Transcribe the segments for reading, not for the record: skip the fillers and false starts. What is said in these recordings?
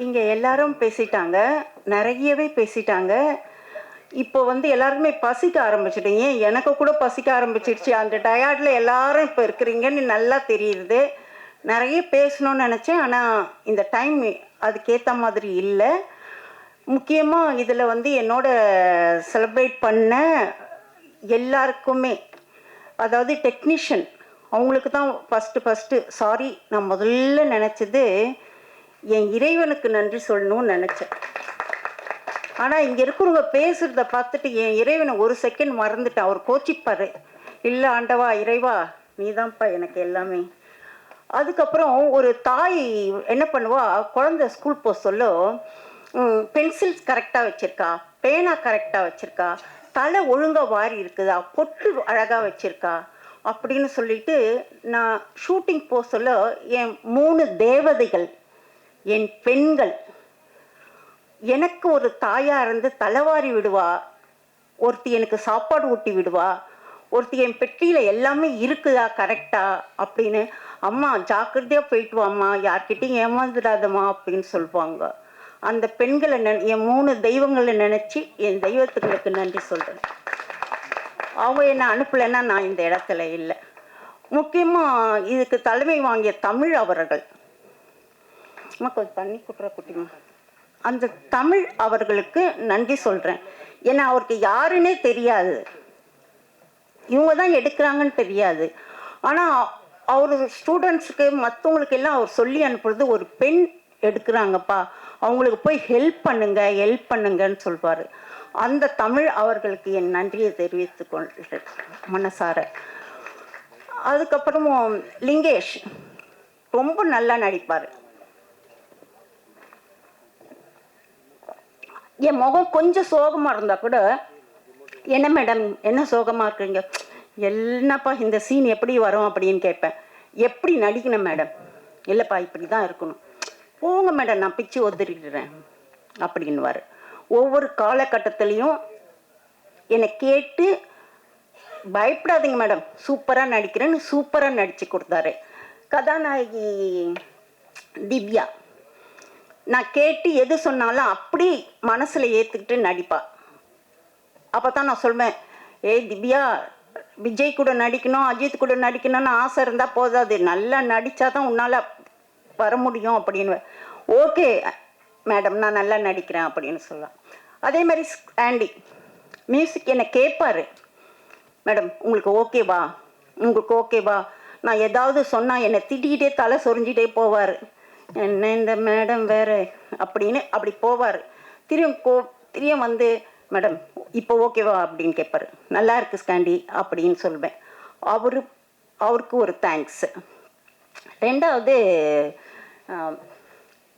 இங்கே எல்லாரும் பேசிட்டாங்க, நிறையவே பேசிட்டாங்க. இப்போ எல்லாருக்குமே பசிக்க ஆரம்பிச்சிட்டீங்க. எனக்கு கூட பசிக்க ஆரம்பிச்சிடுச்சு. அந்த டயர்டில் எல்லாரும் இப்போ இருக்கிறீங்கன்னு நல்லா தெரியுது. நிறைய பேசணும்னு நினச்சேன், ஆனால் இந்த டைம் அதுக்கேற்ற மாதிரி இல்லை. முக்கியமாக இதில் என்னோட செலிப்ரேட் பண்ண எல்லாருக்குமே, அதாவது டெக்னீஷியன் அவங்களுக்கு தான் ஃபஸ்ட்டு சாரி. நான் முதல்ல நினச்சது என் இறைவனுக்கு நன்றி சொல்லணும்னு நினச்சேன். ஆனால் இங்கே இருக்கிறவங்க பேசுகிறத பார்த்துட்டு என் இறைவனை ஒரு செகண்ட் மறந்துட்டேன். அவர் கோச்சிப்பார், இல்லை ஆண்டவா இறைவா நீ தான்ப்பா எனக்கு எல்லாமே. அதுக்கப்புறம் ஒரு தாய் என்ன பண்ணுவா, குழந்தை ஸ்கூல் போக சொல்ல பென்சில்ஸ் கரெக்டாக வச்சுருக்கா, பேனா கரெக்டாக வச்சுருக்கா, தலை ஒழுங்காக வாரி இருக்குதா, பொட்டு அழகாக வச்சுருக்கா அப்படின்னு சொல்லிட்டு நான் ஷூட்டிங் போக சொல்ல என் 3 தேவதைகள், என் பெண்கள் எனக்கு ஒரு தாயாக இருந்து தலைவாரி விடுவா. ஒருத்தி எனக்கு சாப்பாடு ஊட்டி விடுவா, ஒருத்தி என் பெட்டியில் எல்லாமே இருக்குதா கரெக்டா அப்படின்னு. அம்மா ஜாக்கிரதையாக போயிட்டு வாம்மா, யார்கிட்டையும் ஏமாந்துடாதம்மா அப்படின்னு சொல்லுவாங்க. அந்த பெண்களை என் 3 தெய்வங்களை நினச்சி என் தெய்வத்துங்களுக்கு நன்றி சொல்கிறேன். அவங்க என்ன அனுப்பலைன்னா நான் இந்த இடத்துல இல்லை. முக்கியமாக இதுக்கு தலைமை வாங்கிய தமிழ் அவர்கள், அம்மா கொஞ்சம் தண்ணி குட்டுற குட்டிமா, அந்த தமிழ் அவர்களுக்கு நன்றி சொல்கிறேன். ஏன்னா அவருக்கு யாருன்னே தெரியாது, இவங்க தான் எடுக்கிறாங்கன்னு தெரியாது. ஆனால் அவர் ஸ்டூடெண்ட்ஸுக்கு மற்றவங்களுக்கு எல்லாம் அவர் சொல்லி அனுப்புறது, ஒரு பெண் எடுக்கிறாங்கப்பா அவங்களுக்கு போய் ஹெல்ப் பண்ணுங்கன்னு சொல்வார். அந்த தமிழ் அவர்களுக்கு என் நன்றியை தெரிவித்து கொள்கிறேன் மனசார. அதுக்கப்புறமும் லிங்கேஷ் ரொம்ப நல்லா நடிப்பார். என் முகம் கொஞ்சம் சோகமாக இருந்தால் கூட, என்ன மேடம் என்ன சோகமாக இருக்கிறீங்க, என்னப்பா இந்த சீன் எப்படி வரும் அப்படின்னு கேட்பேன். எப்படி நடிக்கணும் மேடம், இல்லைப்பா இப்படி தான் இருக்கணும், போங்க மேடம் நான் பிச்சு ஒதுறிடுறேன் அப்படின்வார். ஒவ்வொரு காலகட்டத்திலையும் என்னை கேட்டு பயப்படாதீங்க மேடம் சூப்பராக நடிக்கிறேன்னு சூப்பராக நடித்து கொடுத்தாரு. கதாநாயகி திவ்யா நான் கேட்டு எது சொன்னாலும் அப்படி மனசில் ஏற்றுக்கிட்டு நடிப்பா. அப்போ தான் நான் சொல்வேன், ஏய் திவ்யா விஜய் கூட நடிக்கணும் அஜித் கூட நடிக்கணும்னு ஆசை இருந்தால் போதாது, நல்லா நடித்தா தான் உன்னால் வர முடியும் அப்படின்னு. ஓகே மேடம் நான் நல்லா நடிக்கிறேன் அப்படின்னு சொல்லலாம். அதே மாதிரி ஆண்டி மியூசிக் என்னை கேட்பார், மேடம் உங்களுக்கு ஓகேவா நான் ஏதாவது சொன்னால் என்னை திட்டிக்கிட்டே தலை சொரிஞ்சிட்டே போவார். என்ன இந்த மேடம் வேறு அப்படின்னு அப்படி போவார். திரும்பியும் மேடம் இப்போ ஓகேவா அப்படின்னு கேட்பார். நல்லா இருக்கு ஸ்காண்டி அப்படின்னு சொல்வேன். அவருக்கு ஒரு தேங்க்ஸ். ரெண்டாவது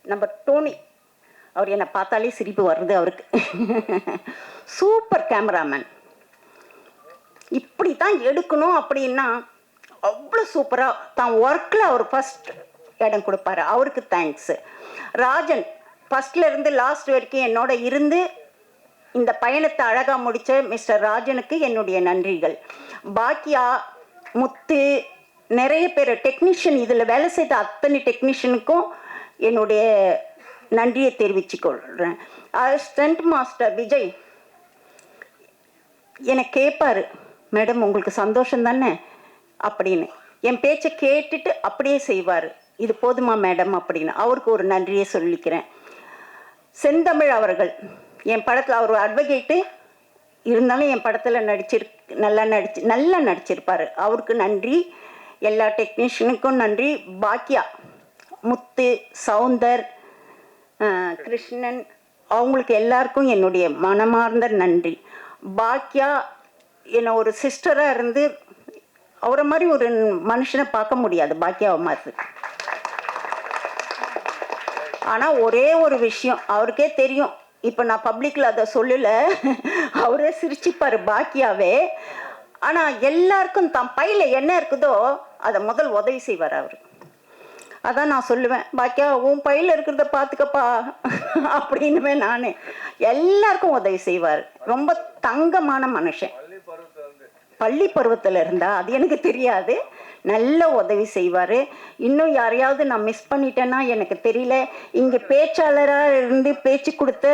நம்ம டோனி, அவர் என்னை பார்த்தாலே சிரிப்பு வருது அவருக்கு. சூப்பர் கேமராமேன், இப்படி தான் எடுக்கணும் அப்படின்னா அவ்வளோ சூப்பராக தான் ஒர்க்கில் அவர் ஃபஸ்ட் இடம் கொடுப்பாரு, அவருக்கு தேங்க்ஸு. ராஜன் ஃபஸ்ட்லேருந்து லாஸ்ட் வரைக்கும் என்னோட இருந்து இந்த பயணத்தை அழகாக முடித்த மிஸ்டர் ராஜனுக்கு என்னுடைய நன்றிகள். பாக்கியா, முத்து, நிறைய பேர் டெக்னீஷியன், இதில் வேலை செய்த அத்தனை டெக்னீஷியனுக்கும் என்னுடைய நன்றியை தெரிவித்து கொள்கிறேன். ஸ்டண்ட் மாஸ்டர் விஜய் என்னை கேட்பார், மேடம் உங்களுக்கு சந்தோஷம் தானே அப்படின்னு. என் பேச்சை கேட்டுட்டு அப்படியே செய்வார், இது போதுமா மேடம் அப்படின்னு. அவருக்கு ஒரு நன்றியை சொல்லிக்கிறேன். செந்தமிழ் அவர்கள் என் படத்தில், அவர் அட்வொகேட்டு இருந்தாலும் என் படத்தில் நல்லா நடிச்சிருப்பார், அவருக்கு நன்றி. எல்லா டெக்னீஷியனுக்கும் நன்றி. பாக்கியா, முத்து, சவுந்தர், கிருஷ்ணன், அவங்களுக்கு எல்லாருக்கும் என்னுடைய மனமார்ந்த நன்றி. பாக்கியா என்னை ஒரு சிஸ்டராக இருந்து, அவரை மாதிரி ஒரு மனுஷனை பார்க்க முடியாது பாக்கியாவை மாதிரி. ஆனால் ஒரே ஒரு விஷயம் அவருக்கே தெரியும், இப்போ நான் பப்ளிக்கில் அதை சொல்லலை, அவரே சிரிச்சுப்பார் பாக்கியாவே. ஆனால் எல்லாருக்கும் தான் பையில் என்ன இருக்குதோ அதை முதல் உதவி செய்வார் அவர். அதான் நான் சொல்லுவேன், பாக்கியா உன் பையில் இருக்கிறத பார்த்துக்கப்பா அப்படின்னுமே. நான் எல்லாருக்கும் உதவி செய்வார். ரொம்ப தங்கமான மனுஷன். பள்ளி பருவத்தில் இருந்தா அது எனக்கு தெரியாது, நல்ல உதவி செய்வார். இன்னும் யாரையாவது நான் மிஸ் பண்ணிட்டேன்னா எனக்கு தெரியல. இங்கே பேச்சாளராக இருந்து பேச்சு கொடுத்த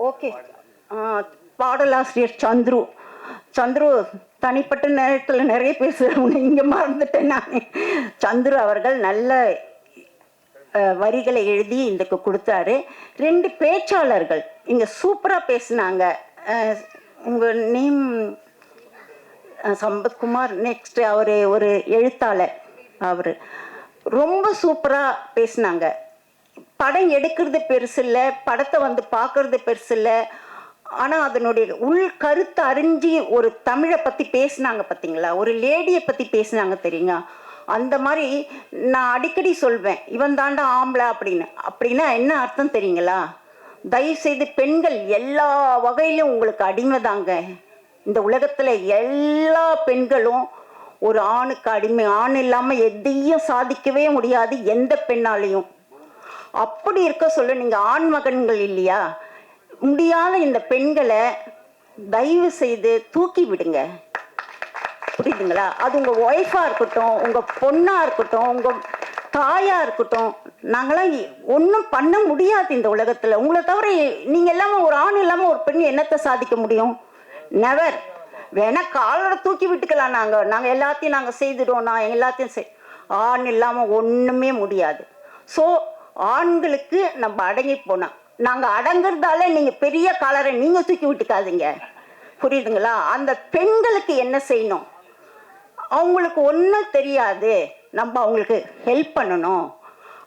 ஓகே பாடலாசிரியர் சந்துரு தனிப்பட்ட நேரத்தில் நிறைய பேசுகிறவங்க இங்கே மறந்துட்டேன் நான். சந்துரு அவர்கள் நல்ல வரிகளை எழுதி இதுக்கு கொடுத்தாரு. 2 பேச்சாளர்கள் இங்கே சூப்பராக பேசினாங்க. உங்கள் நேம் சம்பத்குமார். நெக்ஸ்ட் அவர் ஒரு எழுத்தாளர், அவர் ரொம்ப சூப்பராக பேசினாங்க. படம் எடுக்கிறது பெருசு இல்லை, படத்தை வந்து பார்க்கறது பெருசு இல்லை, ஆனால் அதனுடைய உள் கருத்தை அறிஞ்சு ஒரு தமிழை பற்றி பேசினாங்க பார்த்தீங்களா, ஒரு லேடியை பற்றி பேசினாங்க தெரியுங்க. அந்த மாதிரி நான் அடிக்கடி சொல்வேன், இவன் தாண்டா ஆம்பளை அப்படின்னா என்ன அர்த்தம் தெரியுங்களா? தயவுசெய்து பெண்கள் எல்லா வகையிலும் உங்களுக்கு அடிமை தாங்க. இந்த உலகத்தில் எல்லா பெண்களும் ஒரு ஆணுக்கு அடிமை. ஆண் இல்லாமல் எதையும் சாதிக்கவே முடியாது எந்த பெண்ணாலையும். அப்படி இருக்க சொல்ல நீங்கள் ஆண் மகன்கள் இல்லையா, முடியாத இந்த பெண்களை தயவு செய்து தூக்கி விடுங்க. புரியுதுங்களா? அது உங்கள் ஒய்ஃபாக இருக்கட்டும், உங்கள் பொண்ணாக இருக்கட்டும், உங்கள் தாயாக இருக்கட்டும். நாங்களாம் ஒன்றும் பண்ண முடியாது இந்த உலகத்தில். உங்களை தவிர நீங்கள் இல்லாமல், ஒரு ஆண் இல்லாமல் ஒரு பெண் என்னத்தை சாதிக்க முடியும்? நெவர். வேணா காலோட தூக்கி விட்டுக்கலாம். நாங்கள் எல்லாத்தையும் நாங்கள் செய்துடுவோம், நான் எல்லாத்தையும் ஆண் இல்லாமல் ஒன்றுமே முடியாது. ஸோ ஆண்களுக்கு நம்ம அடங்கி போனோம். நாங்கள் அடங்குறதால நீங்கள் பெரிய காலரை நீங்கள் தூக்கி விட்டுக்காதீங்க. புரியுதுங்களா? அந்த பெண்களுக்கு என்ன செய்யணும்? அவங்களுக்கு ஒன்றும் தெரியாது, நம்ம அவங்களுக்கு ஹெல்ப் பண்ணணும்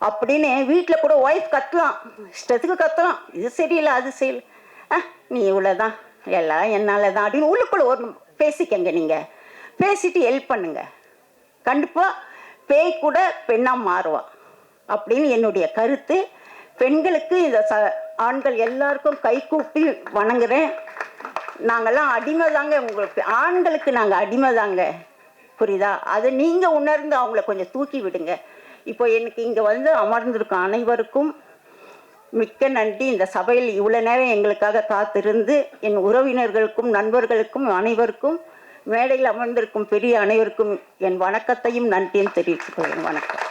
அப்படின்னு வீட்டில் கூட ஒய்ஃப் கத்தலாம், இஷ்டத்துக்கு கத்தலாம். இது சரியில்லை, அது செய்யல, நீ இவ்வளோதான், எல்லாம் என்னால் தான் அப்படின்னு உள்ளுக்குள்ள ஒரு பேசிக்கங்க. நீங்கள் பேசிட்டு ஹெல்ப் பண்ணுங்க. கண்டிப்பாக பேய் கூட பெண்ணாக மாறுவா அப்படின்னு என்னுடைய கருத்து. பெண்களுக்கு இந்த ஆண்கள் எல்லாருக்கும் கை கூப்பி வணங்குறேன். நாங்கள்லாம் அடிமை தாங்க, உங்களுக்கு ஆண்களுக்கு நாங்கள் அடிமை தாங்க. புரியுதா? அதை நீங்கள் உணர்ந்து அவங்கள கொஞ்சம் தூக்கி விடுங்க. இப்போ எனக்கு இங்கே வந்து அமர்ந்திருக்கும் அனைவருக்கும் மிக்க நன்றி. இந்த சபையில் இவ்வளோ நேரம் எங்களுக்காக காத்திருந்து என் உறவினர்களுக்கும் நண்பர்களுக்கும் அனைவருக்கும் மேடையில் அமர்ந்திருக்கும் பெரிய அனைவருக்கும் என் வணக்கத்தையும் நன்றியும் தெரிவித்துக் கொள்கிறேன். வணக்கம்.